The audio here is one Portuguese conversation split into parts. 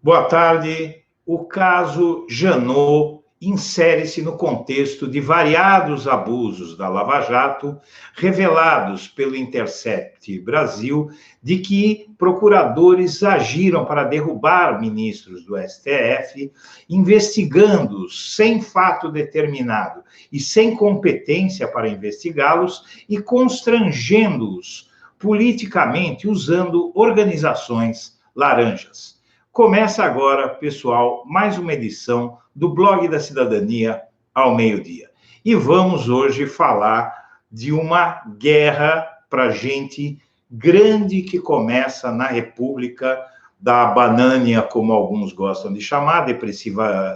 Boa tarde. O caso Janot insere-se no contexto de variados abusos da Lava Jato, revelados pelo Intercept Brasil, de que procuradores agiram para derrubar ministros do STF, investigando-os sem fato determinado e sem competência para investigá-los e constrangendo-os politicamente usando organizações laranjas. Começa agora, pessoal, mais uma edição do Blog da Cidadania ao meio-dia. E vamos hoje falar de uma guerra para gente grande que começa na República da Banânia, como alguns gostam de chamar,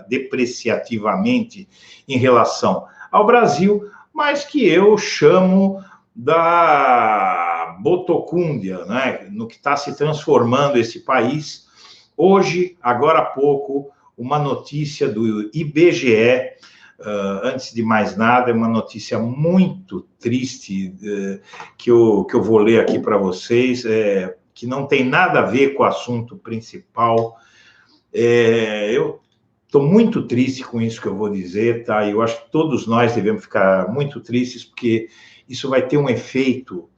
depreciativamente em relação ao Brasil, mas que eu chamo da Botocúndia, né? No que está se transformando esse país. Hoje, agora há pouco, uma notícia do IBGE, antes de mais nada, é uma notícia muito triste, que eu vou ler aqui para vocês, que não tem nada a ver com o assunto principal. Eu estou muito triste com isso que eu vou dizer, tá? Eu acho que todos nós devemos ficar muito tristes, porque isso vai ter um efeito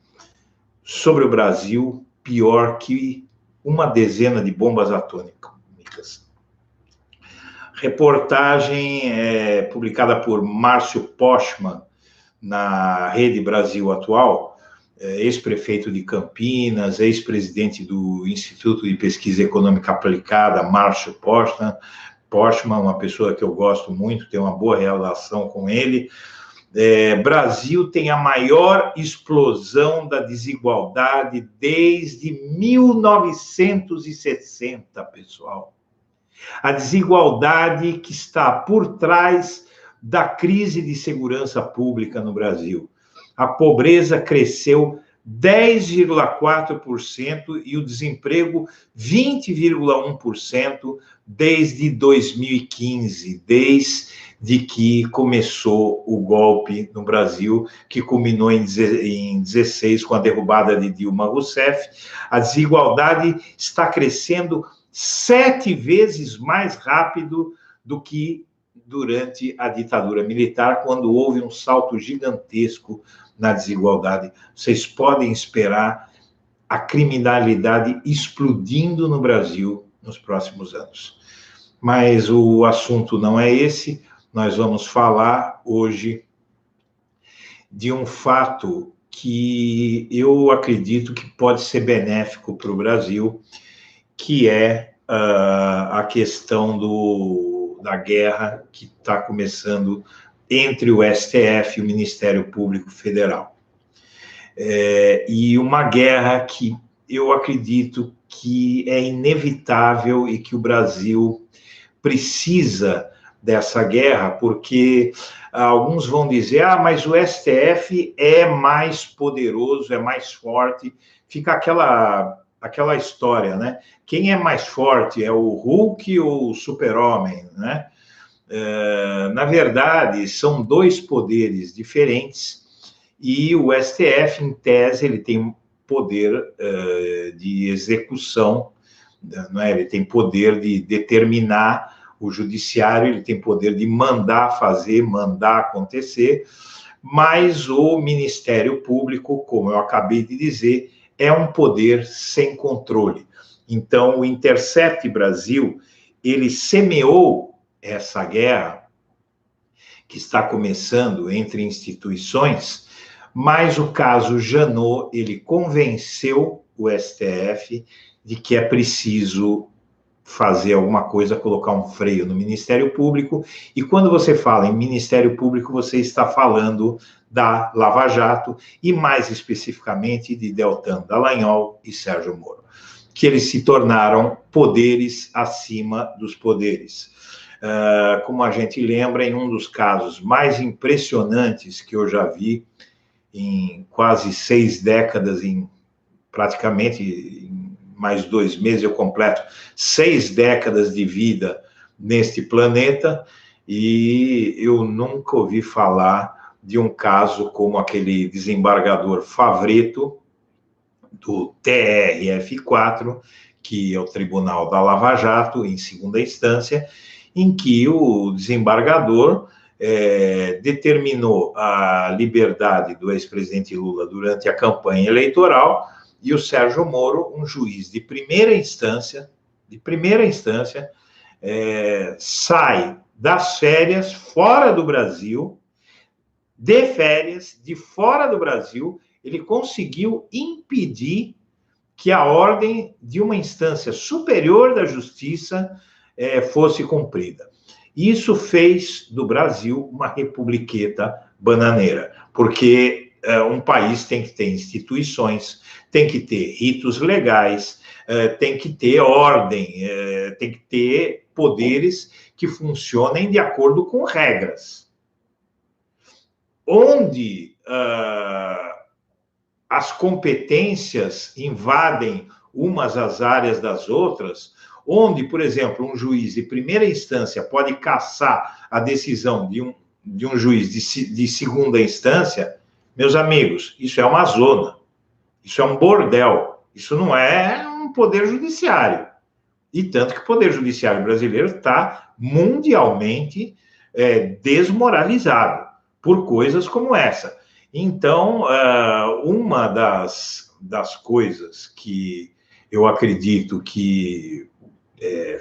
sobre o Brasil pior que uma dezena de bombas atômicas. Reportagem publicada por Márcio Postman na Rede Brasil Atual, ex-prefeito de Campinas, ex-presidente do Instituto de Pesquisa Econômica Aplicada, Márcio Postman, uma pessoa que eu gosto muito, tenho uma boa relação com ele. Brasil tem a maior explosão da desigualdade desde 1960, pessoal. A desigualdade que está por trás da crise de segurança pública no Brasil. A pobreza cresceu 10,4% e o desemprego 20,1% desde 2015, desde que começou o golpe no Brasil, que culminou em 16 com a derrubada de Dilma Rousseff. A desigualdade está crescendo 7 vezes mais rápido do que durante a ditadura militar, quando houve um salto gigantesco na desigualdade. Vocês podem esperar a criminalidade explodindo no Brasil nos próximos anos. Mas o assunto não é esse. Nós vamos falar hoje de um fato que eu acredito que pode ser benéfico para o Brasil, que é a questão da guerra que está começando entre o STF e o Ministério Público Federal. E uma guerra que eu acredito que é inevitável e que o Brasil precisa dessa guerra, porque alguns vão dizer, mas o STF é mais poderoso, é mais forte, fica aquela história, né? Quem é mais forte, é o Hulk ou o Super-Homem, né? Na verdade, são dois poderes diferentes e o STF, em tese, ele tem poder de execução, não é? Ele tem poder de determinar. O judiciário, ele tem poder de mandar fazer, mandar acontecer, mas o Ministério Público, como eu acabei de dizer, é um poder sem controle. Então, o Intercept Brasil, ele semeou essa guerra que está começando entre instituições, mas o caso Janot, ele convenceu o STF de que é preciso fazer alguma coisa, colocar um freio no Ministério Público, e quando você fala em Ministério Público, você está falando da Lava Jato, e mais especificamente de Deltan Dallagnol e Sérgio Moro, que eles se tornaram poderes acima dos poderes. Como a gente lembra, em um dos casos mais impressionantes que eu já vi, em quase 6 décadas, praticamente mais 2 meses eu completo 6 décadas de vida neste planeta, e eu nunca ouvi falar de um caso como aquele desembargador Favretto, do TRF4, que é o Tribunal da Lava Jato, em segunda instância, em que o desembargador determinou a liberdade do ex-presidente Lula durante a campanha eleitoral, e o Sérgio Moro, um juiz de primeira instância, sai das férias fora do Brasil, de férias, de fora do Brasil, ele conseguiu impedir que a ordem de uma instância superior da justiça fosse cumprida. Isso fez do Brasil uma republiqueta bananeira, porque um país tem que ter instituições, tem que ter ritos legais, tem que ter ordem, tem que ter poderes que funcionem de acordo com regras. Onde as competências invadem umas as áreas das outras, onde, por exemplo, um juiz de primeira instância pode cassar a decisão de um juiz de segunda instância, meus amigos, isso é uma zona, isso é um bordel, isso não é um poder judiciário. E tanto que o poder judiciário brasileiro está mundialmente desmoralizado por coisas como essa. Então, uma das coisas que eu acredito que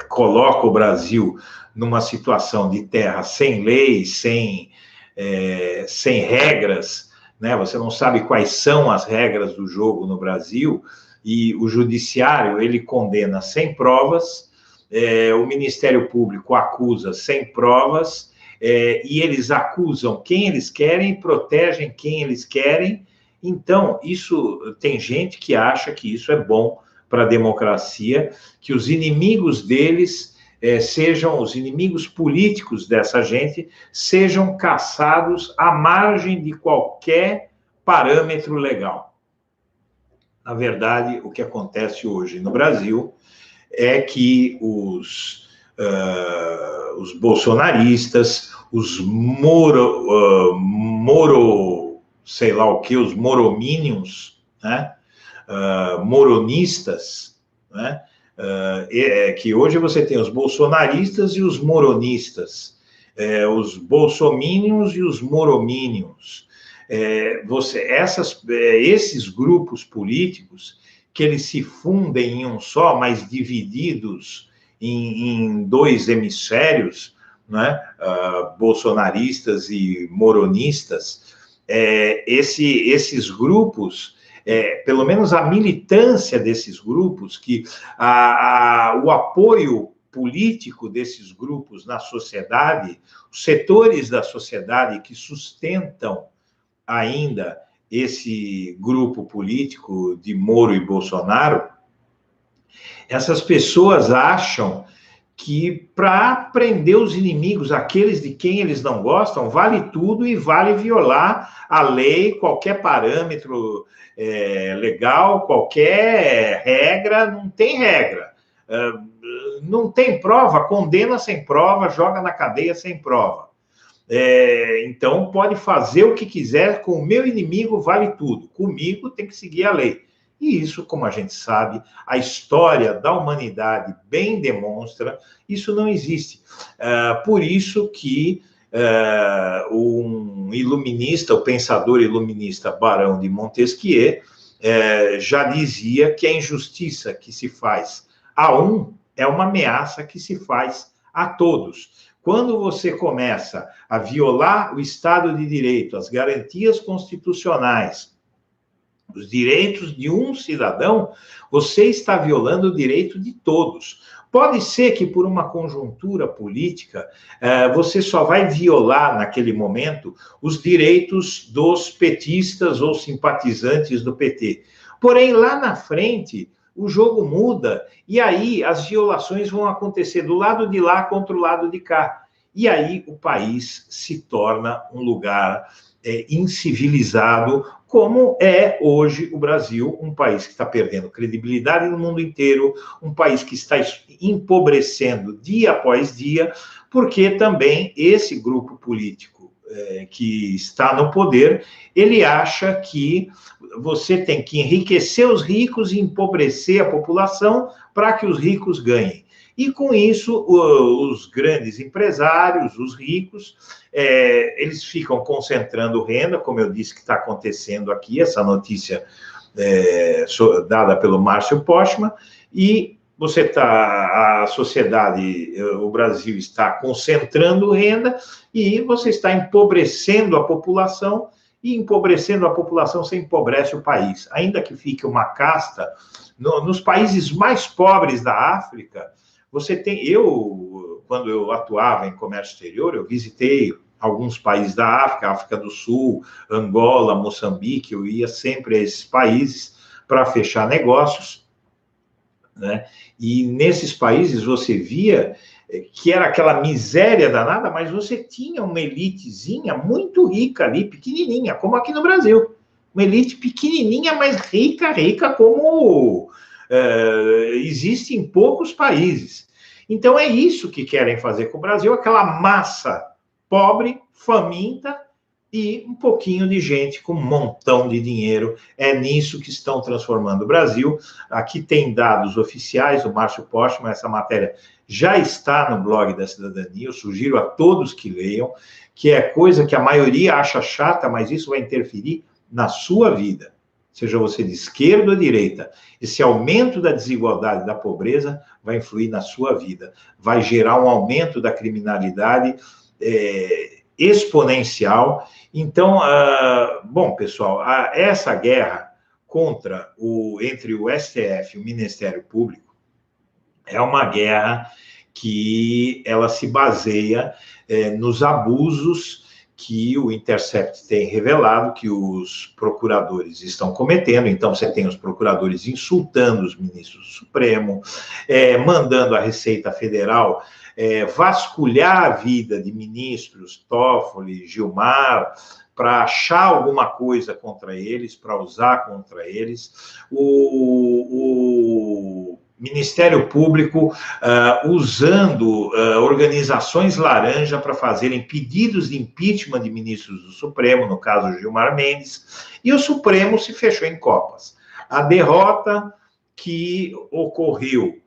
coloca o Brasil numa situação de terra sem lei, sem regras, né? Você não sabe quais são as regras do jogo no Brasil, e o judiciário, ele condena sem provas, o Ministério Público acusa sem provas, e eles acusam quem eles querem, protegem quem eles querem. Então, isso tem gente que acha que isso é bom para a democracia, que os inimigos deles sejam, os inimigos políticos dessa gente, sejam caçados à margem de qualquer parâmetro legal. Na verdade, o que acontece hoje no Brasil é que os bolsonaristas, os sei lá o que, os moromínios, né? Moronistas, né? Que hoje você tem os bolsonaristas e os moronistas, os bolsomínios e os moromínios. Esses grupos políticos, que eles se fundem em um só, mas divididos em dois hemisférios, né? Bolsonaristas e moronistas, esses grupos, pelo menos a militância desses grupos, que o apoio político desses grupos na sociedade, os setores da sociedade que sustentam ainda esse grupo político de Moro e Bolsonaro, essas pessoas acham que para prender os inimigos, aqueles de quem eles não gostam, vale tudo e vale violar a lei, qualquer parâmetro legal, qualquer regra, não tem regra. Não tem prova, condena sem prova, joga na cadeia sem prova. Então, pode fazer o que quiser, com o meu inimigo vale tudo, comigo tem que seguir a lei. E isso, como a gente sabe, a história da humanidade bem demonstra, isso não existe. Por isso que um iluminista, o pensador iluminista Barão de Montesquieu, já dizia que a injustiça que se faz a um é uma ameaça que se faz a todos. Quando você começa a violar o Estado de Direito, as garantias constitucionais, os direitos de um cidadão, você está violando o direito de todos. Pode ser que, por uma conjuntura política, você só vai violar, naquele momento, os direitos dos petistas ou simpatizantes do PT. Porém, lá na frente, o jogo muda, e aí as violações vão acontecer do lado de lá contra o lado de cá. E aí o país se torna um lugar incivilizado, como é hoje o Brasil, um país que está perdendo credibilidade no mundo inteiro, um país que está empobrecendo dia após dia, porque também esse grupo político que está no poder, ele acha que você tem que enriquecer os ricos e empobrecer a população para que os ricos ganhem. E, com isso, os grandes empresários, os ricos, eles ficam concentrando renda, como eu disse que está acontecendo aqui, essa notícia dada pelo Márcio Postman, e a sociedade, o Brasil está concentrando renda e você está empobrecendo a população, e empobrecendo a população, você empobrece o país. Ainda que fique uma casta, nos países mais pobres da África, você tem... quando eu atuava em comércio exterior, eu visitei alguns países da África, África do Sul, Angola, Moçambique, eu ia sempre a esses países para fechar negócios, né? E nesses países você via que era aquela miséria danada, mas você tinha uma elitezinha muito rica ali, pequenininha, como aqui no Brasil. Uma elite pequenininha, mas rica, como existe em poucos países. Então, é isso que querem fazer com o Brasil, aquela massa pobre, faminta, e um pouquinho de gente com um montão de dinheiro. É nisso que estão transformando o Brasil. Aqui tem dados oficiais, o Márcio Postman, essa matéria já está no blog da Cidadania, eu sugiro a todos que leiam, que é coisa que a maioria acha chata, mas isso vai interferir na sua vida, seja você de esquerda ou direita. Esse aumento da desigualdade, da pobreza, vai influir na sua vida, vai gerar um aumento da criminalidade exponencial. Então, bom, pessoal, essa guerra entre o STF e o Ministério Público é uma guerra que ela se baseia nos abusos que o Intercept tem revelado que os procuradores estão cometendo. Então, você tem os procuradores insultando os ministros do Supremo, mandando a Receita Federal vasculhar a vida de ministros, Toffoli, Gilmar, para achar alguma coisa contra eles, para usar contra eles. O Ministério Público usando organizações laranja para fazerem pedidos de impeachment de ministros do Supremo, no caso Gilmar Mendes, e o Supremo se fechou em copas. A derrota que ocorreu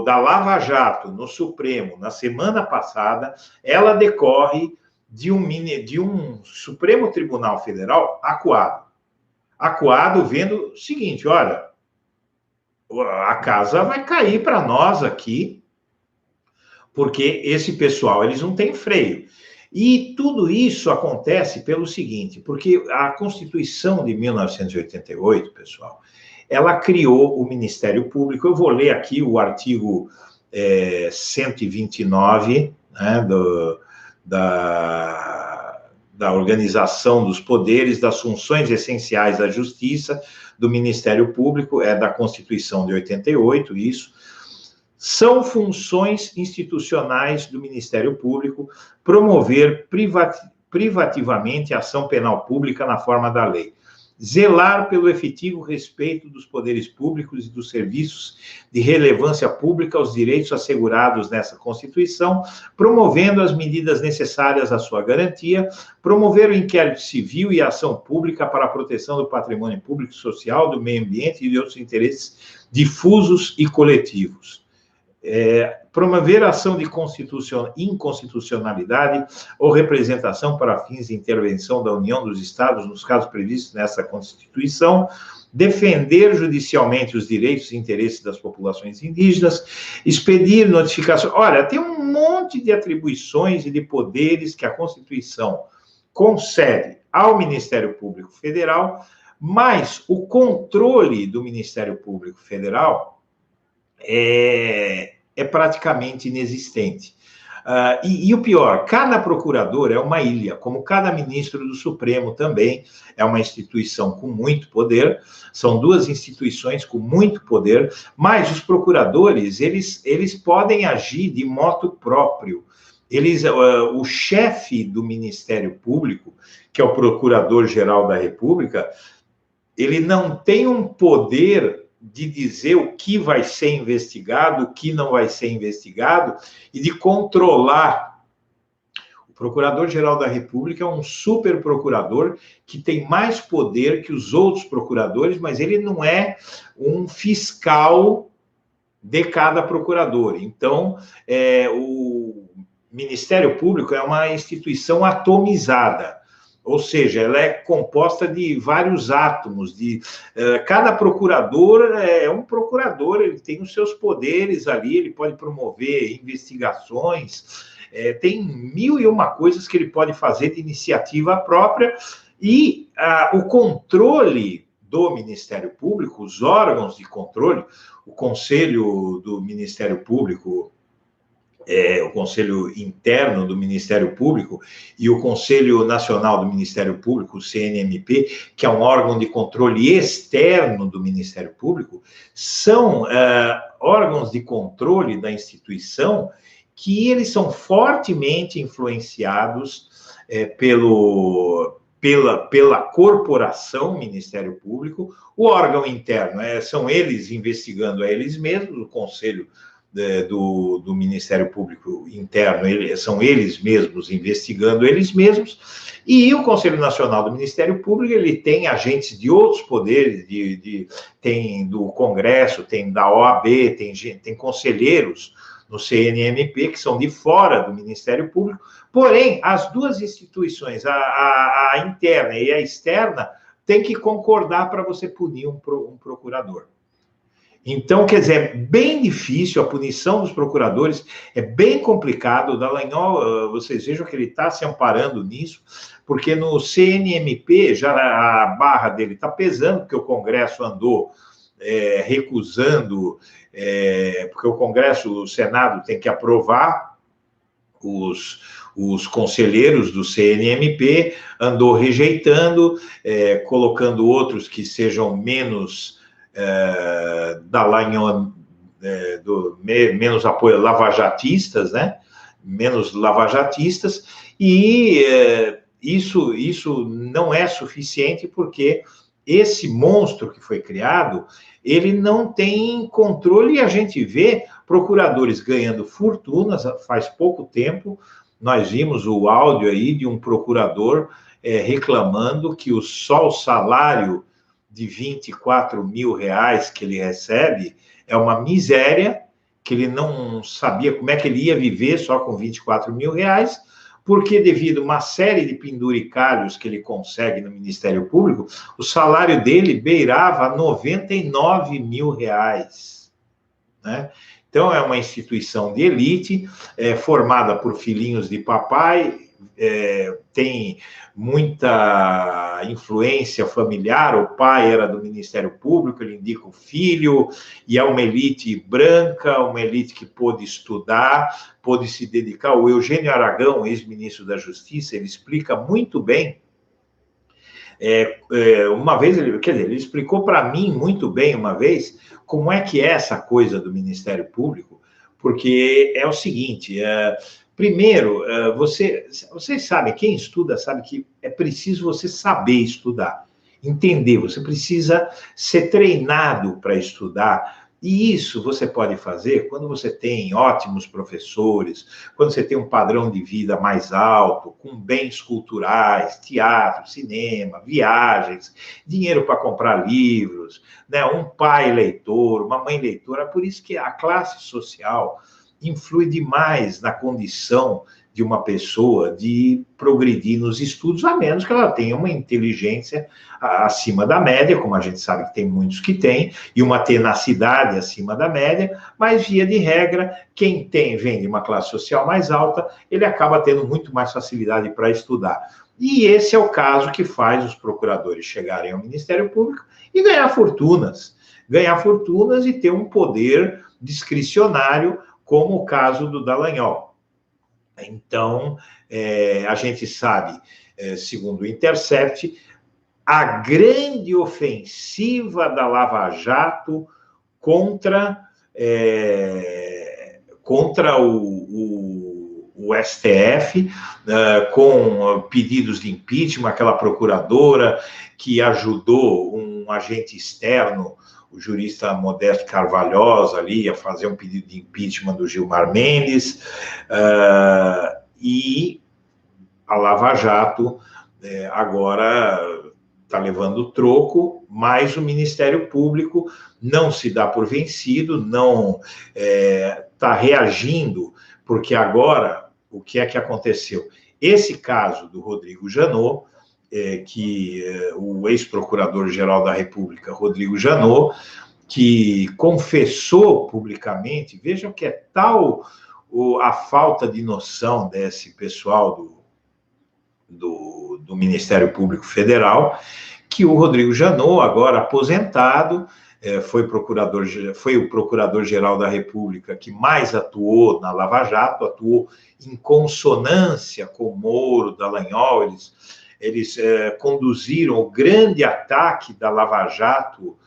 da Lava Jato no Supremo na semana passada, ela decorre de um Supremo Tribunal Federal acuado vendo o seguinte: olha, a casa vai cair para nós aqui, porque esse pessoal, eles não têm freio. E tudo isso acontece pelo seguinte, porque a Constituição de 1988, pessoal, ela criou o Ministério Público. Eu vou ler aqui o artigo 129, né, da Organização dos Poderes, das Funções Essenciais da Justiça, do Ministério Público, da Constituição de 88, isso. São funções institucionais do Ministério Público promover privativamente a ação penal pública na forma da lei, zelar pelo efetivo respeito dos poderes públicos e dos serviços de relevância pública aos direitos assegurados nessa Constituição, promovendo as medidas necessárias à sua garantia, promover o inquérito civil e a ação pública para a proteção do patrimônio público e social, do meio ambiente e de outros interesses difusos e coletivos. Promover a ação de inconstitucionalidade ou representação para fins de intervenção da União dos Estados nos casos previstos nessa Constituição, defender judicialmente os direitos e interesses das populações indígenas, expedir notificações. Olha, tem um monte de atribuições e de poderes que a Constituição concede ao Ministério Público Federal, mas o controle do Ministério Público Federal é praticamente inexistente. E o pior, cada procurador é uma ilha, como cada ministro do Supremo também é uma instituição com muito poder, são duas instituições com muito poder, mas os procuradores, eles podem agir de motu próprio. O chefe do Ministério Público, que é o Procurador-Geral da República, ele não tem um poder de dizer o que vai ser investigado, o que não vai ser investigado, e de controlar Procurador-Geral da República é um super procurador que tem mais poder que os outros procuradores, mas ele não é um fiscal de cada procurador. Então, o Ministério Público é uma instituição atomizada, ou seja, ela é composta de vários átomos, cada procurador é um procurador, ele tem os seus poderes ali, ele pode promover investigações, tem 1001 coisas que ele pode fazer de iniciativa própria, e o controle do Ministério Público, os órgãos de controle, o Conselho do Ministério Público, o Conselho Interno do Ministério Público e o Conselho Nacional do Ministério Público, o CNMP, que é um órgão de controle externo do Ministério Público, são órgãos de controle da instituição que eles são fortemente influenciados pela corporação Ministério Público. O órgão interno são eles investigando a eles mesmos, o Conselho do Ministério Público Interno, são eles mesmos investigando eles mesmos, e o Conselho Nacional do Ministério Público, ele tem agentes de outros poderes, tem do Congresso, tem da OAB, tem conselheiros no CNMP, que são de fora do Ministério Público, porém, as duas instituições, a interna e a externa, têm que concordar para você punir um procurador. Então, quer dizer, é bem difícil, a punição dos procuradores é bem complicado. O Dallagnol, vocês vejam que ele está se amparando nisso, porque no CNMP já a barra dele está pesando, porque o Congresso andou recusando, porque o Congresso, o Senado tem que aprovar os conselheiros do CNMP, andou rejeitando, colocando outros que sejam menos Dallagnol, menos apoio lavajatistas, né? Menos lavajatistas, e isso não é suficiente, porque esse monstro que foi criado, ele não tem controle, e a gente vê procuradores ganhando fortunas. Faz pouco tempo, nós vimos o áudio aí de um procurador reclamando que só o salário de 24 mil reais que ele recebe é uma miséria, que ele não sabia como é que ele ia viver só com 24 mil reais, porque devido a uma série de penduricalhos que ele consegue no Ministério Público, o salário dele beirava 99 mil reais, né? Então, é uma instituição de elite, formada por filhinhos de papai, tem muita influência familiar. O pai era do Ministério Público, ele indica o filho, e é uma elite branca, uma elite que pôde estudar, pôde se dedicar. O Eugênio Aragão, ex-ministro da Justiça, ele explica muito bem. Uma vez, ele explicou para mim muito bem uma vez como é que é essa coisa do Ministério Público, porque é o seguinte, primeiro, vocês sabem, quem estuda sabe que é preciso você saber estudar, entender, você precisa ser treinado para estudar. E isso você pode fazer quando você tem ótimos professores, quando você tem um padrão de vida mais alto, com bens culturais, teatro, cinema, viagens, dinheiro para comprar livros, né? Um pai leitor, uma mãe leitora. Por isso que a classe social influi demais na condição de uma pessoa de progredir nos estudos, a menos que ela tenha uma inteligência acima da média, como a gente sabe que tem muitos que têm, e uma tenacidade acima da média, mas, via de regra, quem vem de uma classe social mais alta, ele acaba tendo muito mais facilidade para estudar. E esse é o caso que faz os procuradores chegarem ao Ministério Público e ganhar fortunas e ter um poder discricionário, como o caso do Dallagnol. Então, a gente sabe, segundo o Intercept, a grande ofensiva da Lava Jato contra o STF, com pedidos de impeachment, aquela procuradora que ajudou um agente externo, o jurista Modesto Carvalhosa, ali, a fazer um pedido de impeachment do Gilmar Mendes, e a Lava Jato agora está levando troco, mas o Ministério Público não se dá por vencido, não está reagindo, porque agora, o que é que aconteceu? Esse caso do Rodrigo Janot, o ex-procurador-geral da República, Rodrigo Janot, que confessou publicamente, vejam que é tal a falta de noção desse pessoal do Ministério Público Federal, que o Rodrigo Janot, agora aposentado, foi o procurador-geral da República que mais atuou na Lava Jato, atuou em consonância com Moro, Dallagnol, eles conduziram o grande ataque da Lava Jato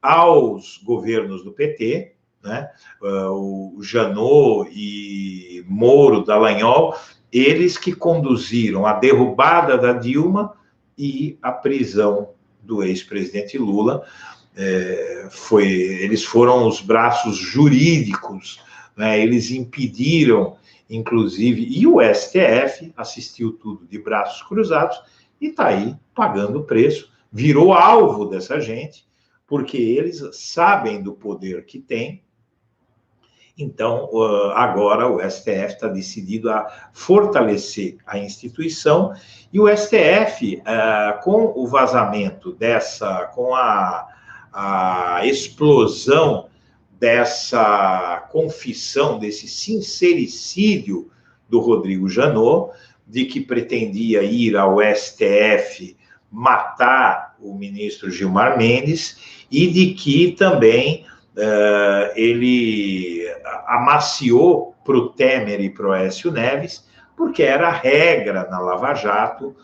aos governos do PT, né? O Janot e Moro, Dallagnol, eles que conduziram a derrubada da Dilma e a prisão do ex-presidente Lula. Eles foram os braços jurídicos, né? Eles impediram, inclusive, e o STF assistiu tudo de braços cruzados e está aí pagando o preço, virou alvo dessa gente, porque eles sabem do poder que tem. Então, agora o STF está decidido a fortalecer a instituição, e o STF, com o vazamento com a explosão dessa confissão, desse sincericídio do Rodrigo Janot, de que pretendia ir ao STF matar o ministro Gilmar Mendes, e de que também ele amaciou para o Temer e para o Aécio Neves, porque era a regra na Lava Jato,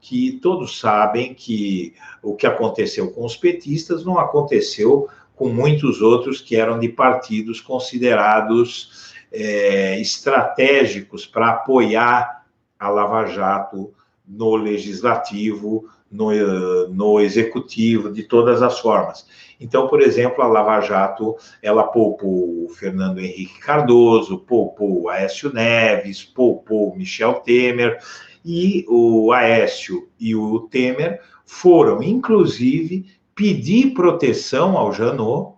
que todos sabem que o que aconteceu com os petistas não aconteceu com muitos outros que eram de partidos considerados estratégicos para apoiar a Lava Jato no legislativo, no executivo, de todas as formas. Então, por exemplo, a Lava Jato, ela poupou o Fernando Henrique Cardoso, poupou o Aécio Neves, poupou o Michel Temer, e o Aécio e o Temer foram, inclusive, pedir proteção ao Janot,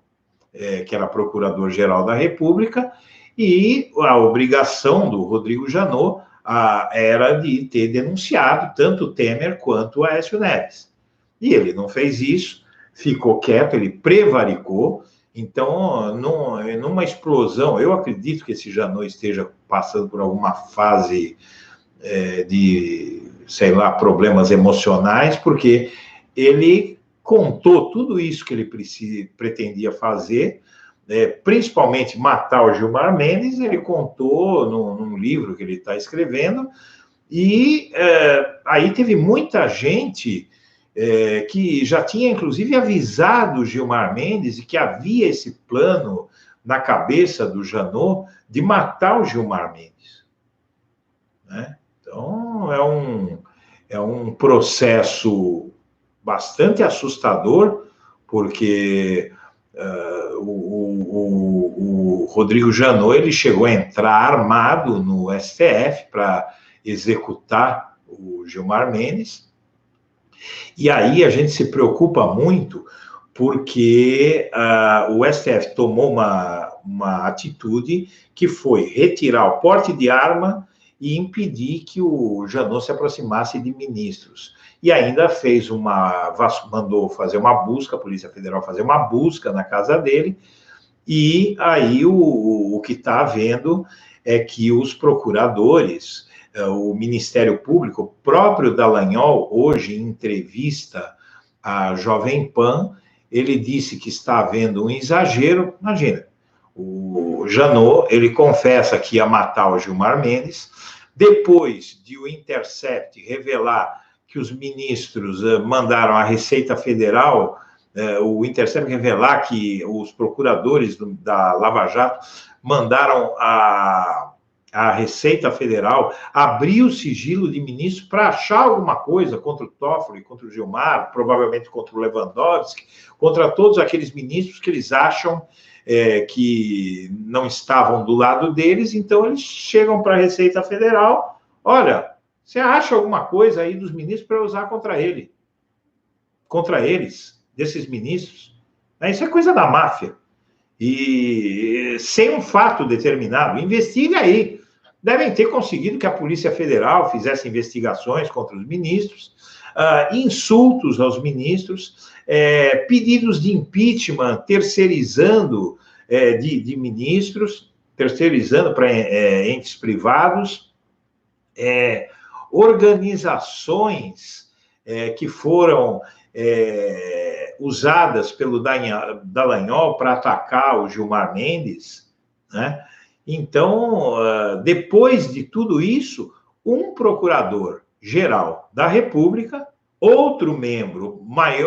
que era procurador-geral da República, e a obrigação do Rodrigo Janot era de ter denunciado tanto o Temer quanto o Aécio Neves. E ele não fez isso, ficou quieto, ele prevaricou. Então, numa explosão, eu acredito que esse Janot esteja passando por alguma fase de, sei lá, problemas emocionais, porque ele contou tudo isso que ele pretendia fazer, principalmente matar o Gilmar Mendes. Ele contou num livro que ele está escrevendo, e aí teve muita gente que já tinha, inclusive, avisado o Gilmar Mendes, e que havia esse plano na cabeça do Janot de matar o Gilmar Mendes, né? Então, é um processo bastante assustador, porque o Rodrigo Janot, ele chegou a entrar armado no STF para executar o Gilmar Mendes, e aí a gente se preocupa muito, porque o STF tomou uma atitude que foi retirar o porte de arma e impedir que o Janot se aproximasse de ministros. E ainda mandou fazer uma busca, a Polícia Federal fazer uma busca na casa dele, e aí o que está havendo é que os procuradores, o Ministério Público, o próprio Dallagnol, hoje em entrevista à Jovem Pan, ele disse que está havendo um exagero. Imagina, o Janot, ele confessa que ia matar o Gilmar Mendes, depois de o Intercept revelar que os ministros mandaram a Receita Federal, o Intercept revelar que os procuradores da Lava Jato mandaram a Receita Federal abrir o sigilo de ministros para achar alguma coisa contra o Toffoli, contra o Gilmar, provavelmente contra o Lewandowski, contra todos aqueles ministros que eles acham que não estavam do lado deles. Então eles chegam para a Receita Federal: olha, Você acha alguma coisa aí dos ministros para usar contra ele? Contra eles, desses ministros? Isso é coisa da máfia. E sem um fato determinado, investiga aí. Devem ter conseguido que a Polícia Federal fizesse investigações contra os ministros, insultos aos ministros, pedidos de impeachment terceirizando de ministros, terceirizando para entes privados, organizações que foram usadas pelo Dallagnol para atacar o Gilmar Mendes, né? Então, depois de tudo isso, um procurador-geral da República, outro membro,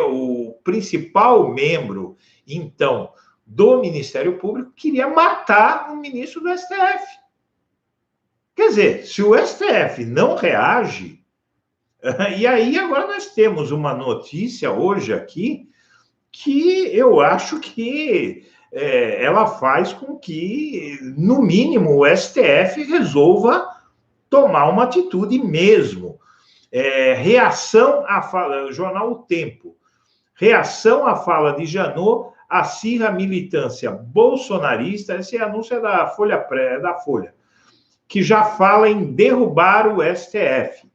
o principal membro, então, do Ministério Público, queria matar o ministro do STF. Quer dizer, se o STF não reage, e aí agora nós temos uma notícia hoje aqui que eu acho que ela faz com que, no mínimo, o STF resolva tomar uma atitude mesmo. Reação à fala, jornal O Tempo, reação à fala de Janot acirra a militância bolsonarista, esse anúncio é da Folha, que já fala em derrubar o STF.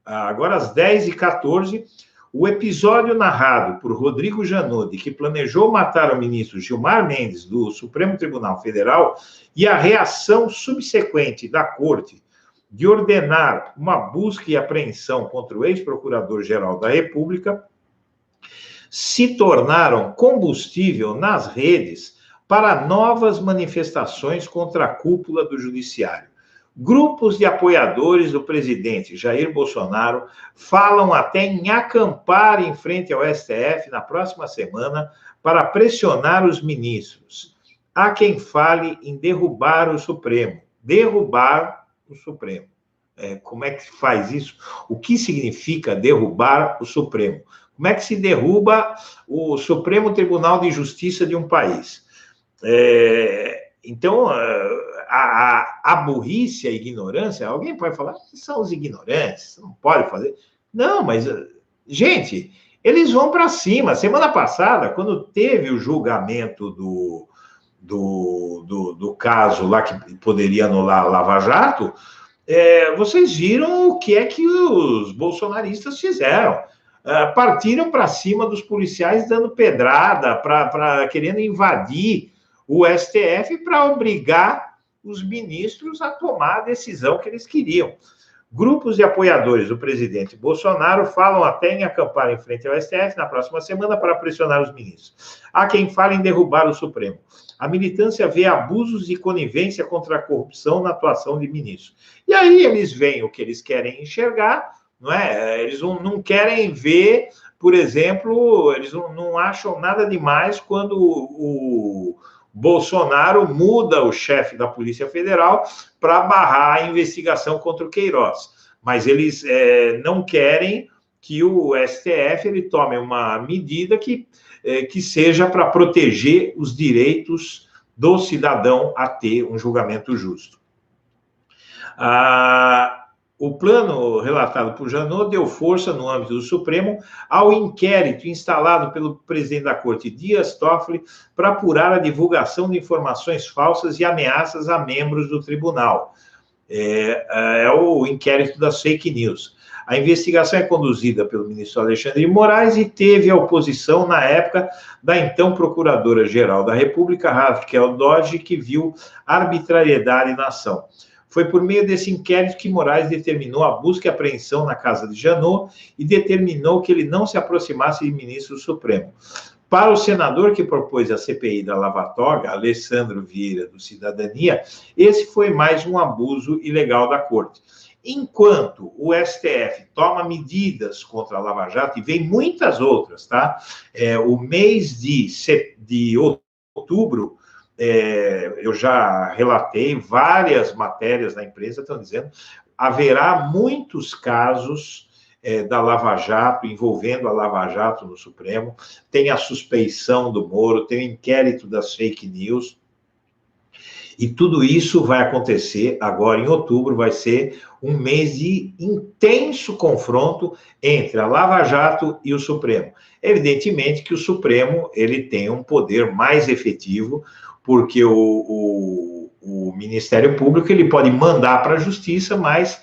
Agora, às 10h14, o episódio narrado por Rodrigo Janot, que planejou matar o ministro Gilmar Mendes, do Supremo Tribunal Federal, e a reação subsequente da Corte de ordenar uma busca e apreensão contra o ex-procurador-geral da República, se tornaram combustível nas redes para novas manifestações contra a cúpula do Judiciário. Grupos de apoiadores do presidente Jair Bolsonaro falam até em acampar em frente ao STF na próxima semana para pressionar os ministros. Há quem fale em derrubar o Supremo. Derrubar o Supremo. Como é que se faz isso? O que significa derrubar o Supremo? Como é que se derruba o Supremo Tribunal de Justiça de um país? Então, a burrice, a ignorância, alguém pode falar, são os ignorantes, não pode fazer. Não, mas, gente, eles vão para cima. Semana passada, quando teve o julgamento do caso lá que poderia anular a Lava Jato, vocês viram o que é que os bolsonaristas fizeram. Partiram para cima dos policiais dando pedrada, querendo invadir o STF para obrigar os ministros a tomar a decisão que eles queriam. Grupos de apoiadores do presidente Bolsonaro falam até em acampar em frente ao STF na próxima semana para pressionar os ministros. Há quem fale em derrubar o Supremo. A militância vê abusos e conivência contra a corrupção na atuação de ministros. E aí eles veem o que eles querem enxergar, não é? Eles não querem ver, por exemplo, eles não acham nada demais quando o Bolsonaro muda o chefe da Polícia Federal para barrar a investigação contra o Queiroz. Mas eles não querem que o STF ele tome uma medida que seja para proteger os direitos do cidadão a ter um julgamento justo. O plano relatado por Janot deu força, no âmbito do Supremo, ao inquérito instalado pelo presidente da Corte, Dias Toffoli, para apurar a divulgação de informações falsas e ameaças a membros do tribunal. É o inquérito das fake news. A investigação é conduzida pelo ministro Alexandre de Moraes e teve a oposição, na época, da então Procuradora-Geral da República, Raquel Dodge, que viu arbitrariedade na ação. Foi por meio desse inquérito que Moraes determinou a busca e apreensão na casa de Janot e determinou que ele não se aproximasse de ministro do Supremo. Para o senador que propôs a CPI da Lava Toga, Alessandro Vieira, do Cidadania, esse foi mais um abuso ilegal da Corte. Enquanto o STF toma medidas contra a Lava Jato, e vem muitas outras, tá? O mês de outubro, eu já relatei, várias matérias da imprensa estão dizendo, haverá muitos casos da Lava Jato, envolvendo a Lava Jato no Supremo, tem a suspeição do Moro, tem o inquérito das fake news, E tudo isso vai acontecer agora em outubro, vai ser um mês de intenso confronto entre a Lava Jato e o Supremo. Evidentemente que o Supremo ele tem um poder mais efetivo, porque o Ministério Público ele pode mandar para a Justiça, mas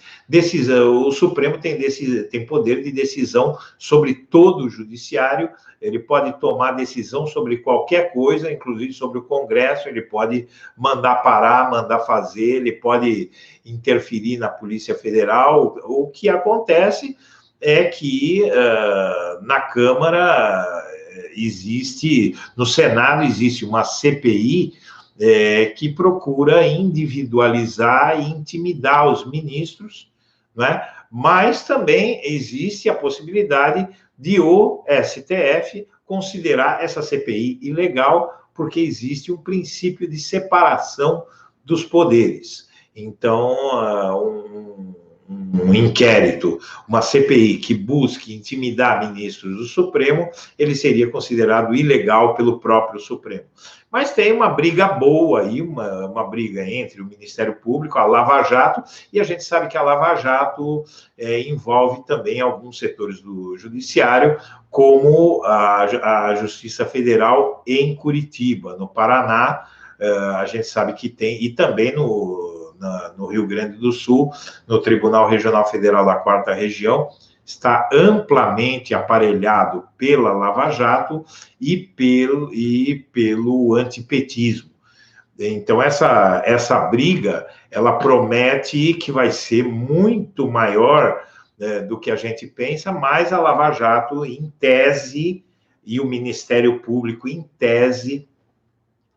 o Supremo tem poder de decisão sobre todo o Judiciário, ele pode tomar decisão sobre qualquer coisa, inclusive sobre o Congresso, ele pode mandar parar, mandar fazer, ele pode interferir na Polícia Federal. O que acontece é que na Câmara no Senado existe uma CPI que procura individualizar e intimidar os ministros, né? Mas também existe a possibilidade de o STF considerar essa CPI ilegal, porque existe um princípio de separação dos poderes. Então, um inquérito, uma CPI que busque intimidar ministros do Supremo, ele seria considerado ilegal pelo próprio Supremo. Mas tem uma briga boa aí, uma briga entre o Ministério Público, a Lava Jato, e a gente sabe que a Lava Jato envolve também alguns setores do Judiciário, como a Justiça Federal em Curitiba, no Paraná. A gente sabe que tem, e também no Rio Grande do Sul, no Tribunal Regional Federal da 4ª Região, está amplamente aparelhado pela Lava Jato e pelo antipetismo. Então, essa briga, ela promete que vai ser muito maior do que a gente pensa, mas a Lava Jato, em tese, e o Ministério Público, em tese,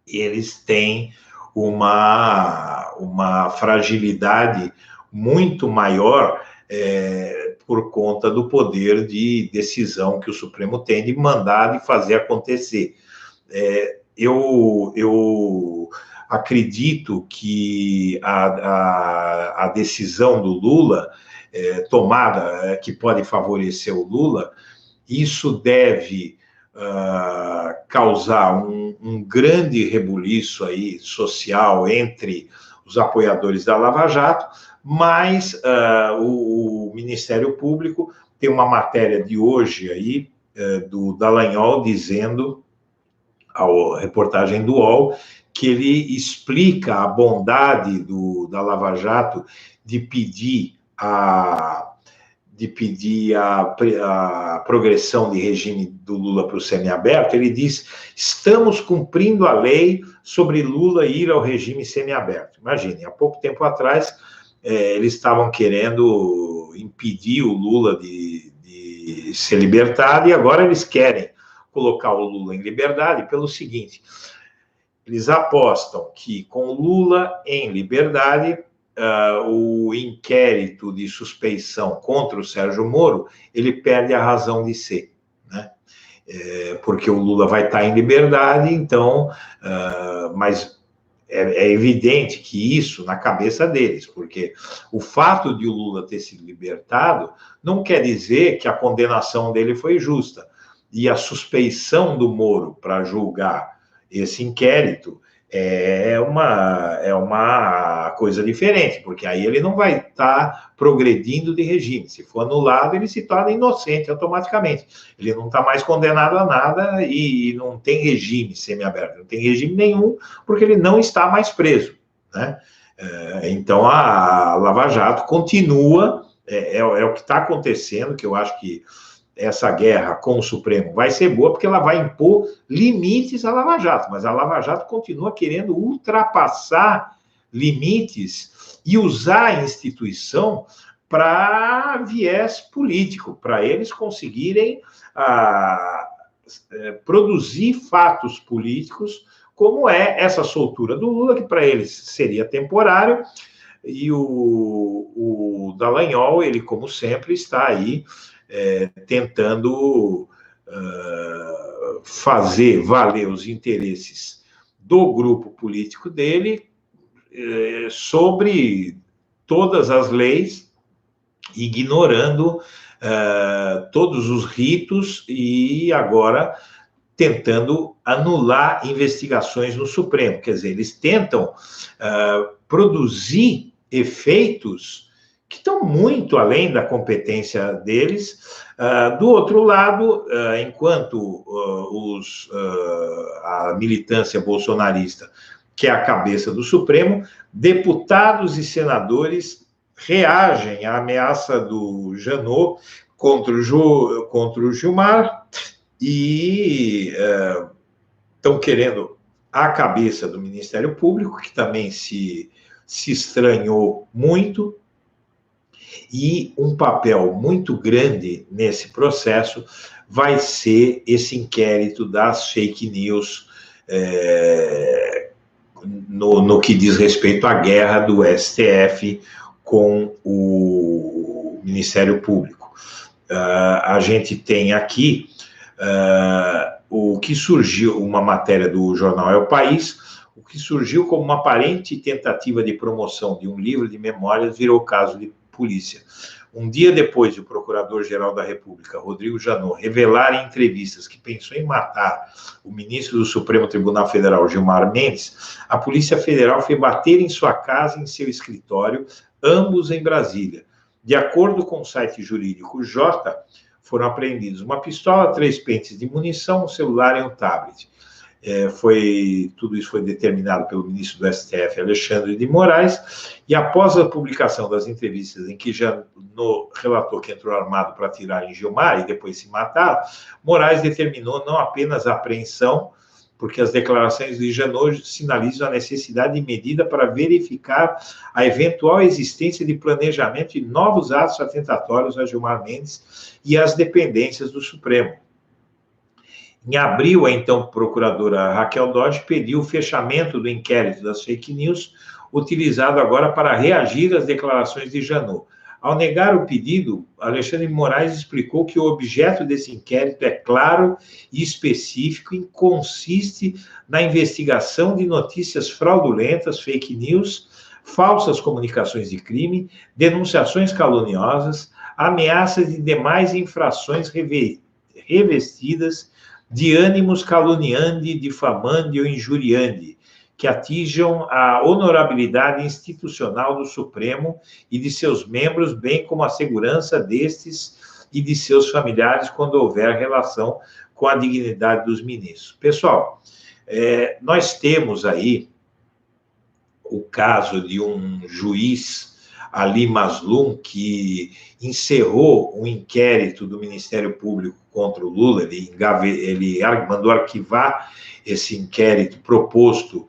eles têm uma fragilidade muito maior por conta do poder de decisão que o Supremo tem de mandar, de fazer acontecer. Eu acredito que a decisão do Lula, tomada, que pode favorecer o Lula, isso deve causar um grande rebuliço aí social entre os apoiadores da Lava Jato, mas o Ministério Público tem uma matéria de hoje aí, do Dallagnol, dizendo, a reportagem do UOL, que ele explica a bondade da Lava Jato de pedir a progressão de regime do Lula para o semiaberto. Ele diz: estamos cumprindo a lei sobre Lula ir ao regime semiaberto. Imagine, há pouco tempo atrás, eles estavam querendo impedir o Lula de ser libertado, e agora eles querem colocar o Lula em liberdade pelo seguinte: eles apostam que com o Lula em liberdade, o inquérito de suspeição contra o Sérgio Moro, ele perde a razão de ser, né? Porque o Lula vai estar em liberdade, então, mas é evidente que isso na cabeça deles, porque o fato de o Lula ter sido libertado não quer dizer que a condenação dele foi justa, e a suspeição do Moro para julgar esse inquérito é uma coisa diferente, porque aí ele não vai estar progredindo de regime. Se for anulado, ele se torna inocente automaticamente. Ele não está mais condenado a nada e não tem regime semiaberto, não tem regime nenhum, porque ele não está mais preso, né? Então, a Lava Jato continua, o que está acontecendo, que eu acho que essa guerra com o Supremo vai ser boa, porque ela vai impor limites à Lava Jato, mas a Lava Jato continua querendo ultrapassar limites e usar a instituição para viés político, para eles conseguirem produzir fatos políticos, como é essa soltura do Lula, que para eles seria temporário, e o Dallagnol, ele, como sempre, está aí tentando fazer valer os interesses do grupo político dele sobre todas as leis, ignorando todos os ritos, e agora tentando anular investigações no Supremo. Quer dizer, eles tentam produzir efeitos que estão muito além da competência deles. Do outro lado, enquanto a militância bolsonarista, que é a cabeça do Supremo, deputados e senadores reagem à ameaça do Janot contra o Gilmar e estão querendo a cabeça do Ministério Público, que também se estranhou muito, e um papel muito grande nesse processo vai ser esse inquérito das fake news, no que diz respeito à guerra do STF com o Ministério Público. A gente tem aqui o que surgiu, uma matéria do jornal É o País, o que surgiu como uma aparente tentativa de promoção de um livro de memórias virou caso de polícia. Um dia depois de o Procurador-Geral da República, Rodrigo Janot, revelar em entrevistas que pensou em matar o ministro do Supremo Tribunal Federal, Gilmar Mendes, a Polícia Federal foi bater em sua casa e em seu escritório, ambos em Brasília. De acordo com o site jurídico Jota, foram apreendidos uma pistola, 3 pentes de munição, um celular e um tablet. Tudo isso foi determinado pelo ministro do STF, Alexandre de Moraes, e após a publicação das entrevistas em que Janot relatou que entrou armado para atirar em Gilmar e depois se matar, Moraes determinou não apenas a apreensão, porque as declarações de Janot sinalizam a necessidade de medida para verificar a eventual existência de planejamento de novos atos atentatórios a Gilmar Mendes e às dependências do Supremo. Em abril, a então procuradora Raquel Dodge pediu o fechamento do inquérito das fake news, utilizado agora para reagir às declarações de Janot. Ao negar o pedido, Alexandre de Moraes explicou que o objeto desse inquérito é claro e específico e consiste na investigação de notícias fraudulentas, fake news, falsas comunicações de crime, denunciações caluniosas, ameaças de demais infrações revestidas de ânimos caluniandi, difamandi ou injuriandi, que atinjam a honorabilidade institucional do Supremo e de seus membros, bem como a segurança destes e de seus familiares quando houver relação com a dignidade dos ministros. Pessoal, nós temos aí o caso de um juiz, Ali Mazloum, que encerrou um inquérito do Ministério Público contra o Lula. Ele mandou arquivar esse inquérito proposto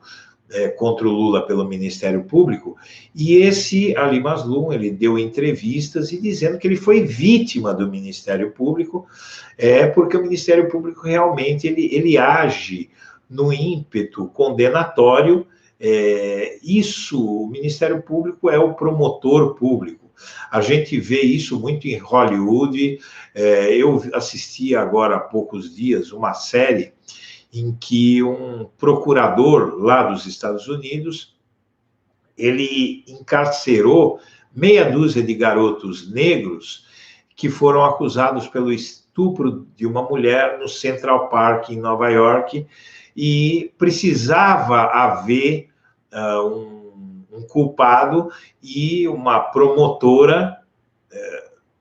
contra o Lula pelo Ministério Público, e esse Ali Mazloum, ele deu entrevistas e dizendo que ele foi vítima do Ministério Público, porque o Ministério Público realmente ele age no ímpeto condenatório. O Ministério Público é o promotor público. A gente vê isso muito em Hollywood. Eu assisti agora há poucos dias uma série em que um procurador lá dos Estados Unidos, ele encarcerou meia dúzia de garotos negros que foram acusados pelo estupro de uma mulher no Central Park, em Nova York, e precisava haver um culpado e uma promotora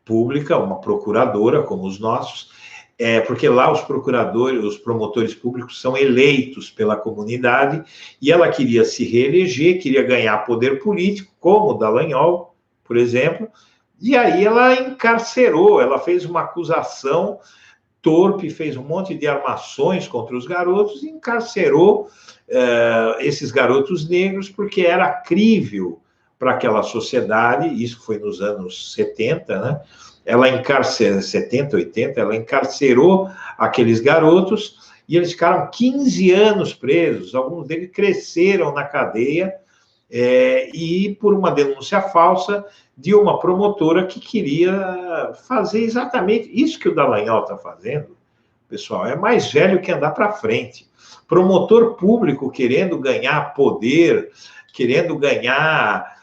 pública, uma procuradora, como os nossos, porque lá os promotores públicos são eleitos pela comunidade, e ela queria se reeleger, queria ganhar poder político, como o Dallagnol, por exemplo, e aí ela encarcerou, ela fez uma acusação torpe, fez um monte de armações contra os garotos e encarcerou esses garotos negros porque era crível para aquela sociedade. Isso foi nos anos 70, né? Ela encarcerou, 70, 80, ela encarcerou aqueles garotos e eles ficaram 15 anos presos, alguns deles cresceram na cadeia, e por uma denúncia falsa de uma promotora que queria fazer exatamente isso que o Dallagnol está fazendo. Pessoal, é mais velho que andar para frente. Promotor público querendo ganhar poder, querendo ganhar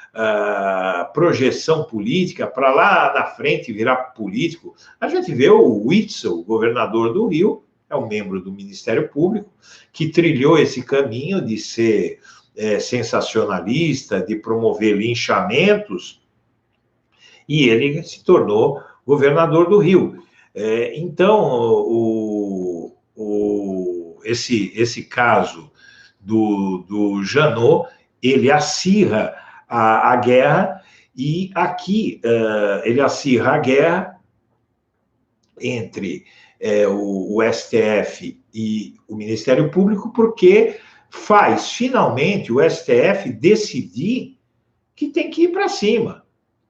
projeção política, para lá na frente virar político. A gente vê o Witzel, governador do Rio, é um membro do Ministério Público, que trilhou esse caminho de ser sensacionalista, de promover linchamentos, e ele se tornou governador do Rio. Então, esse caso do Janot, ele acirra a guerra, e aqui ele acirra a guerra entre o STF e o Ministério Público, porque faz, finalmente, o STF decidir que tem que ir para cima.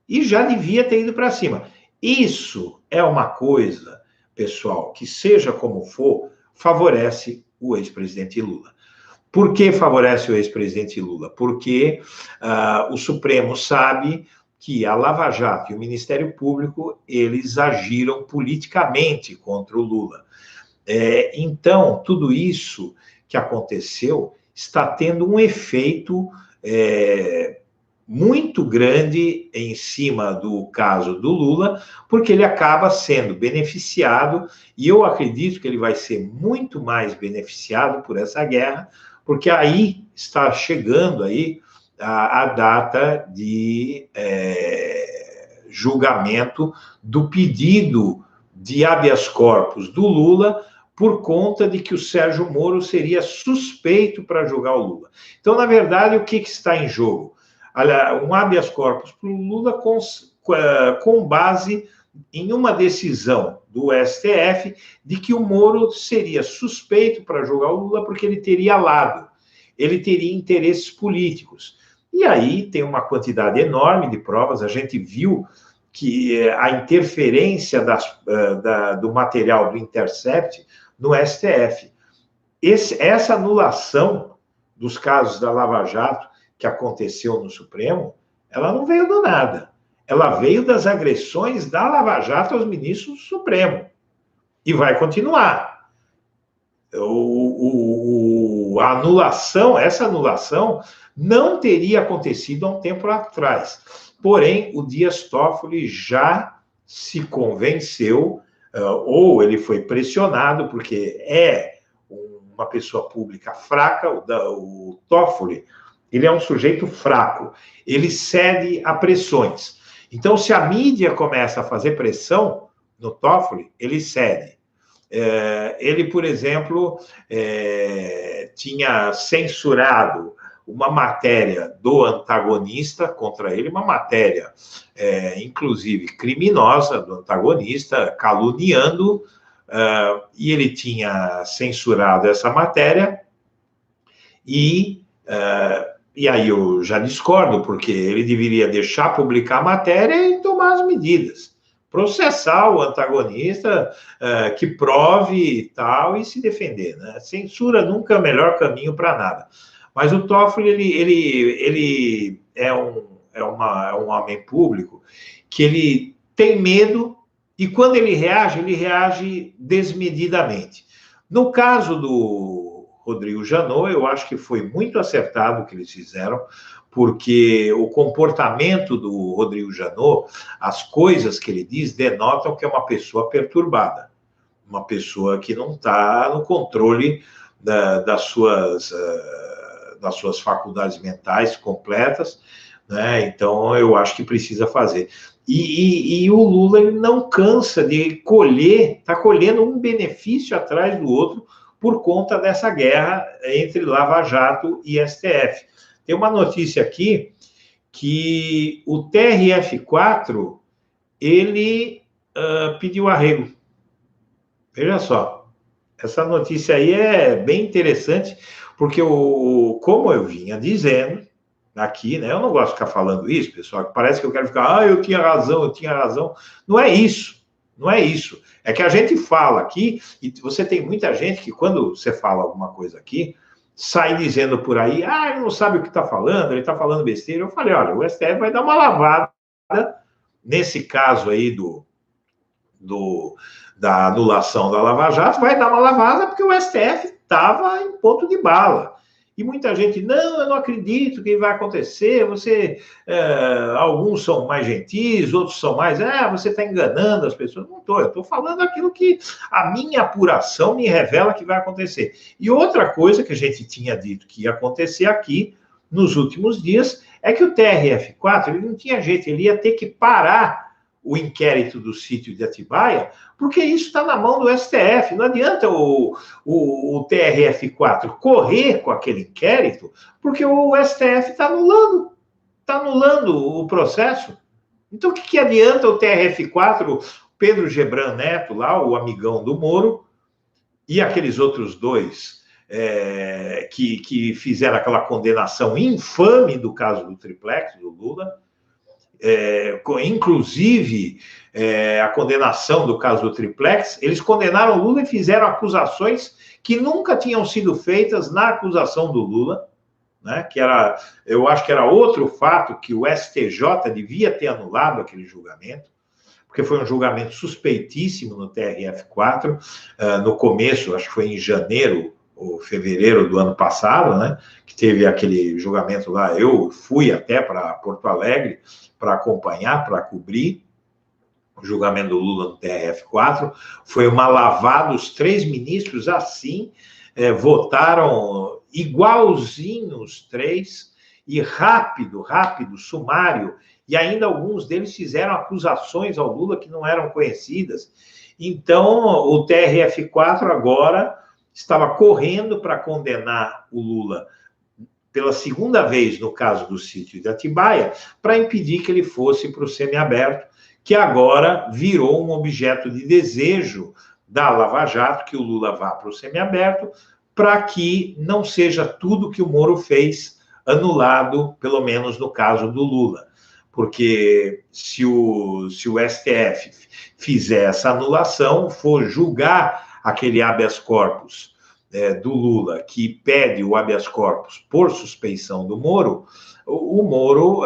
E já devia ter ido para cima. Isso é uma coisa, pessoal, que seja como for, favorece o ex-presidente Lula. Por que favorece o ex-presidente Lula? Porque o Supremo sabe que a Lava Jato e o Ministério Público, eles agiram politicamente contra o Lula. Então, tudo isso que aconteceu está tendo um efeito muito grande em cima do caso do Lula, porque ele acaba sendo beneficiado, e eu acredito que ele vai ser muito mais beneficiado por essa guerra, porque aí está chegando aí a data de julgamento do pedido de habeas corpus do Lula, por conta de que o Sérgio Moro seria suspeito para julgar o Lula. Então, na verdade, o que está em jogo? Um habeas corpus para o Lula com base em uma decisão do STF de que o Moro seria suspeito para julgar o Lula porque ele teria lado, ele teria interesses políticos. E aí tem uma quantidade enorme de provas, a gente viu que a interferência do material do Intercept no STF. Essa anulação dos casos da Lava Jato que aconteceu no Supremo, ela não veio do nada. Ela veio das agressões da Lava Jato aos ministros do Supremo. E vai continuar. Essa anulação não teria acontecido há um tempo atrás. Porém, o Dias Toffoli já se convenceu, ou ele foi pressionado, porque é uma pessoa pública fraca, o Toffoli, ele é um sujeito fraco, ele cede a pressões. Então, se a mídia começa a fazer pressão no Toffoli, ele cede. Ele, por exemplo, tinha censurado uma matéria do antagonista contra ele, uma matéria, inclusive, criminosa do antagonista, caluniando, e ele tinha censurado essa matéria, e aí eu já discordo, porque ele deveria deixar publicar a matéria e tomar as medidas. Processar o antagonista, que prove e tal, e se defender, né? Censura nunca é o melhor caminho para nada. Mas o Toffoli, ele é um homem público que ele tem medo, e quando ele reage desmedidamente. No caso do Rodrigo Janot, eu acho que foi muito acertado o que eles fizeram, porque o comportamento do Rodrigo Janot, as coisas que ele diz, denotam que é uma pessoa perturbada, uma pessoa que não está no controle das suas faculdades mentais completas, né? Então, eu acho que precisa fazer. E o Lula, ele não cansa de está colhendo um benefício atrás do outro, por conta dessa guerra entre Lava Jato e STF. Tem uma notícia aqui que o TRF4, ele pediu arrego. Veja só, essa notícia aí é bem interessante, porque como eu vinha dizendo aqui, né, eu não gosto de ficar falando isso, pessoal, que parece que eu quero ficar, eu tinha razão. Não é isso. Não é isso. É que a gente fala aqui, e você tem muita gente que, quando você fala alguma coisa aqui, sai dizendo por aí, ele não sabe o que está falando, ele está falando besteira. Eu falei, olha, o STF vai dar uma lavada, nesse caso aí da anulação da Lava Jato, vai dar uma lavada porque o STF estava em ponto de bala. E muita gente, não, eu não acredito que vai acontecer, alguns são mais gentis, outros são mais, você está enganando as pessoas. Não estou, eu estou falando aquilo que a minha apuração me revela que vai acontecer. E outra coisa que a gente tinha dito que ia acontecer aqui, nos últimos dias, é que o TRF4, ele não tinha jeito, ele ia ter que parar o inquérito do sítio de Atibaia, porque isso está na mão do STF. Não adianta o TRF4 correr com aquele inquérito, porque o STF está anulando o processo. Então, o que adianta o TRF4, Pedro Gebran Neto, lá, o amigão do Moro, e aqueles outros dois que fizeram aquela condenação infame do caso do triplex, do Lula, inclusive a condenação do caso do triplex, eles condenaram o Lula e fizeram acusações que nunca tinham sido feitas na acusação do Lula, né? Eu acho que era outro fato que o STJ devia ter anulado aquele julgamento, porque foi um julgamento suspeitíssimo no TRF4, no começo, acho que foi em janeiro ou fevereiro do ano passado, né, que teve aquele julgamento lá. Eu fui até para Porto Alegre para acompanhar, para cobrir o julgamento do Lula no TRF4. Foi uma lavada, os 3 ministros assim votaram igualzinho os 3, e rápido, sumário, e ainda alguns deles fizeram acusações ao Lula que não eram conhecidas. Então, o TRF4 agora estava correndo para condenar o Lula pela segunda vez no caso do sítio de Atibaia, para impedir que ele fosse para o semiaberto, que agora virou um objeto de desejo da Lava Jato, que o Lula vá para o semiaberto, para que não seja tudo que o Moro fez anulado, pelo menos no caso do Lula. Porque se o STF fizer essa anulação, for julgar aquele habeas corpus do Lula, que pede o habeas corpus por suspeição do Moro, o Moro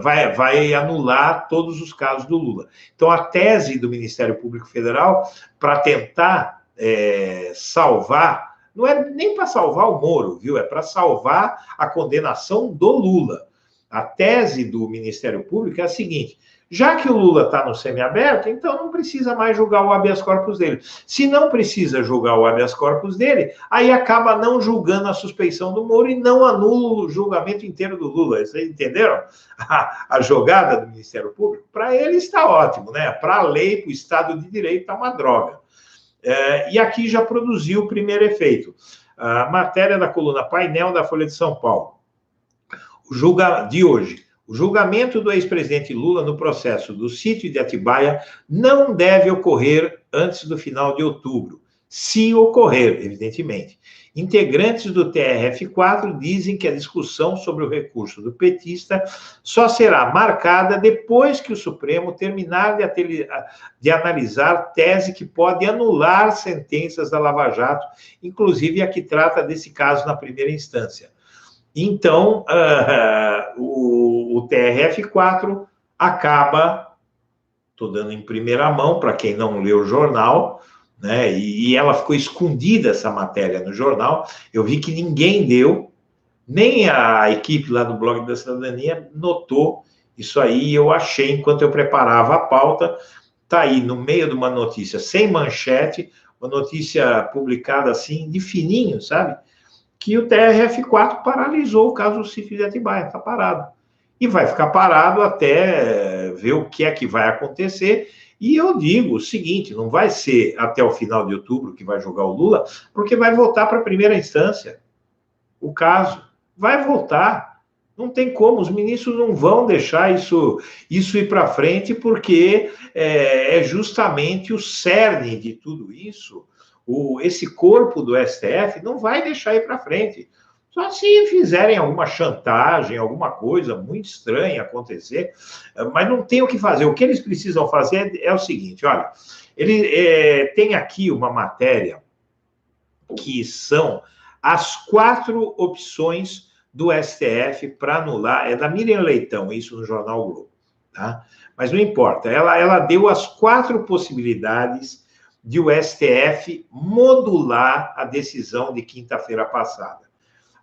vai anular todos os casos do Lula. Então, a tese do Ministério Público Federal, para tentar salvar, não é nem para salvar o Moro, viu? É para salvar a condenação do Lula. A tese do Ministério Público é a seguinte: já que o Lula está no semiaberto, então não precisa mais julgar o habeas corpus dele. Se não precisa julgar o habeas corpus dele, aí acaba não julgando a suspeição do Moro e não anula o julgamento inteiro do Lula. Vocês entenderam a jogada do Ministério Público? Para ele está ótimo, né? Para a lei, para o Estado de Direito, está uma droga. E aqui já produziu o primeiro efeito. A matéria da coluna Painel da Folha de São Paulo. De hoje. O julgamento do ex-presidente Lula no processo do sítio de Atibaia não deve ocorrer antes do final de outubro. Se ocorrer, evidentemente. Integrantes do TRF4 dizem que a discussão sobre o recurso do petista só será marcada depois que o Supremo terminar de analisar tese que pode anular sentenças da Lava Jato, inclusive a que trata desse caso na primeira instância. Então, o TRF4 acaba, estou dando em primeira mão para quem não leu o jornal, né? E ela ficou escondida, essa matéria, no jornal. Eu vi que ninguém deu, nem a equipe lá do Blog da Cidadania notou isso aí. Eu achei, enquanto eu preparava a pauta, está aí no meio de uma notícia sem manchete, uma notícia publicada assim, de fininho, sabe? Que o TRF4 paralisou o caso do sítio de Atibaia, está parado. E vai ficar parado até ver o que é que vai acontecer. E eu digo o seguinte: não vai ser até o final de outubro que vai julgar o Lula, porque vai voltar para a primeira instância. O caso vai voltar. Não tem como, os ministros não vão deixar isso ir para frente, porque é justamente o cerne de tudo isso. Esse corpo do STF não vai deixar ir para frente. Só se fizerem alguma chantagem, alguma coisa muito estranha acontecer, mas não tem o que fazer. O que eles precisam fazer é o seguinte: olha, ele tem aqui uma matéria que são as 4 opções do STF para anular. É da Miriam Leitão, isso no Jornal Globo, tá? Mas não importa, ela deu as 4 possibilidades de o STF modular a decisão de quinta-feira passada.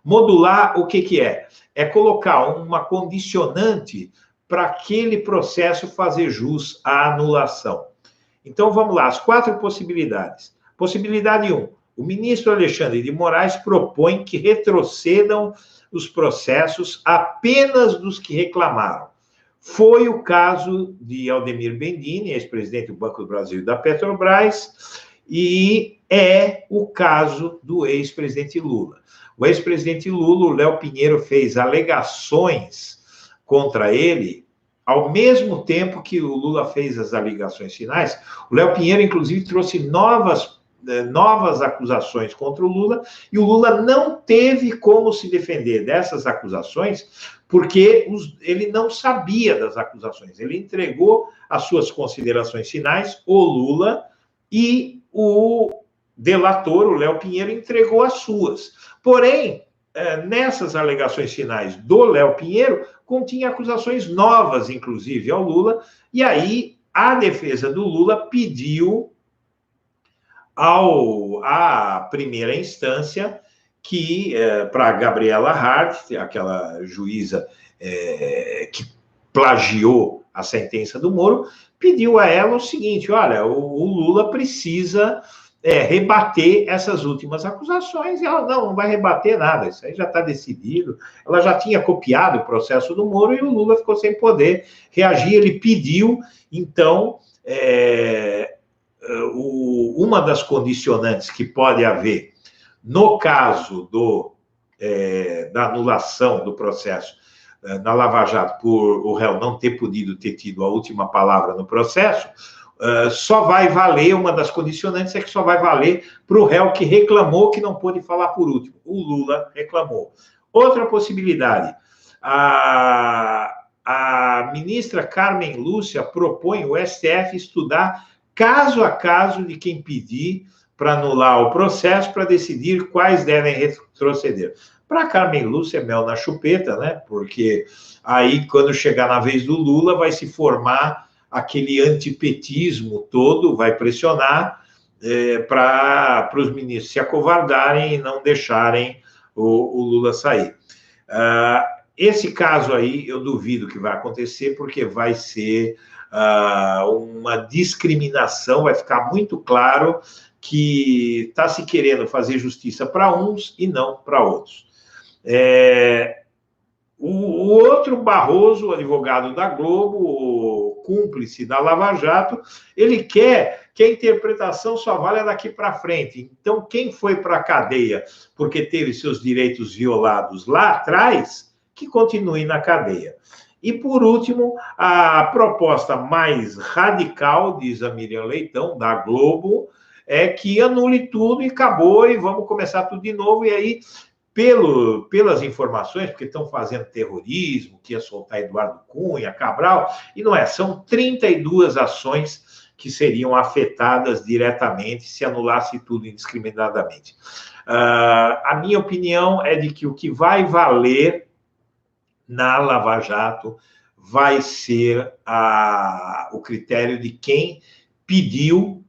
Modular, o que que é? É colocar uma condicionante para aquele processo fazer jus à anulação. Então, vamos lá, as 4 possibilidades. Possibilidade 1. O ministro Alexandre de Moraes propõe que retrocedam os processos apenas dos que reclamaram. Foi o caso de Aldemir Bendini, ex-presidente do Banco do Brasil e da Petrobras, e é o caso do ex-presidente Lula. O ex-presidente Lula, o Léo Pinheiro, fez alegações contra ele, ao mesmo tempo que o Lula fez as alegações finais. O Léo Pinheiro, inclusive, trouxe novas acusações contra o Lula, e o Lula não teve como se defender dessas acusações, porque ele não sabia das acusações. Ele entregou as suas considerações finais, o Lula, e o delator, o Léo Pinheiro, entregou as suas. Porém, nessas alegações finais do Léo Pinheiro, continha acusações novas, inclusive, ao Lula, e aí a defesa do Lula pediu à primeira instância que, para Gabriela Hart, aquela juíza que plagiou a sentença do Moro, pediu a ela o seguinte: olha, o Lula precisa rebater essas últimas acusações, e ela não vai rebater nada, isso aí já está decidido. Ela já tinha copiado o processo do Moro e o Lula ficou sem poder reagir. Ele pediu, então, uma das condicionantes que pode haver no caso da anulação do processo na Lava Jato, por o réu não ter podido ter tido a última palavra no processo, só vai valer, uma das condicionantes é que só vai valer para o réu que reclamou, que não pôde falar por último. O Lula reclamou. Outra possibilidade, a ministra Carmen Lúcia propõe o STF estudar caso a caso de quem pedir para anular o processo, para decidir quais devem retroceder. Para Carmen Lúcia é mel na chupeta, né? Porque aí, quando chegar na vez do Lula, vai se formar aquele antipetismo todo, vai pressionar para os ministros se acovardarem e não deixarem o Lula sair. Esse caso aí, eu duvido que vai acontecer, porque vai ser uma discriminação, vai ficar muito claro que está se querendo fazer justiça para uns e não para outros. O outro, Barroso, o advogado da Globo, o cúmplice da Lava Jato, ele quer que a interpretação só valha daqui para frente. Então, quem foi para a cadeia porque teve seus direitos violados lá atrás, que continue na cadeia. E, por último, a proposta mais radical, diz a Miriam Leitão, da Globo, é que anule tudo e acabou, e vamos começar tudo de novo. E aí, pelas informações, porque estão fazendo terrorismo, que ia soltar Eduardo Cunha, Cabral, e não é, são 32 ações que seriam afetadas diretamente se anulasse tudo indiscriminadamente. A minha opinião é de que o que vai valer na Lava Jato vai ser o critério de quem pediu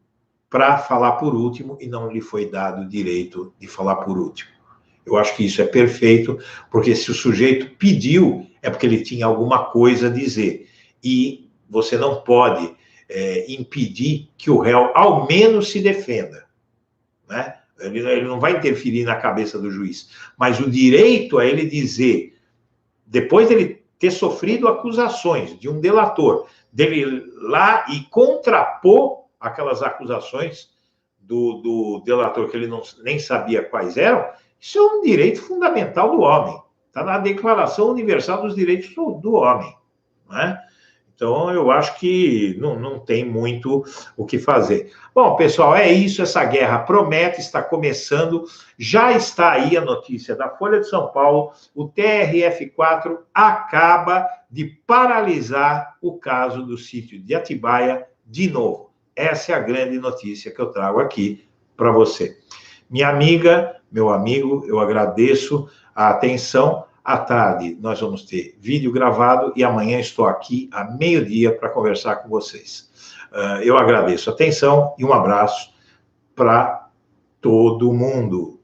para falar por último e não lhe foi dado o direito de falar por último. Eu acho que isso é perfeito, porque se o sujeito pediu, é porque ele tinha alguma coisa a dizer. E você não pode impedir que o réu, ao menos, se defenda, né? Ele não vai interferir na cabeça do juiz. Mas o direito é ele dizer, depois dele ter sofrido acusações de um delator, dele ir lá e contrapor aquelas acusações do delator que ele nem sabia quais eram, isso é um direito fundamental do homem. Está na Declaração Universal dos Direitos do Homem, né? Então, eu acho que não tem muito o que fazer. Bom, pessoal, é isso. Essa guerra promete, está começando. Já está aí a notícia da Folha de São Paulo. O TRF4 acaba de paralisar o caso do sítio de Atibaia de novo. Essa é a grande notícia que eu trago aqui para você. Minha amiga, meu amigo, eu agradeço a atenção. À tarde, nós vamos ter vídeo gravado e amanhã estou aqui a meio-dia para conversar com vocês. Eu agradeço a atenção e um abraço para todo mundo.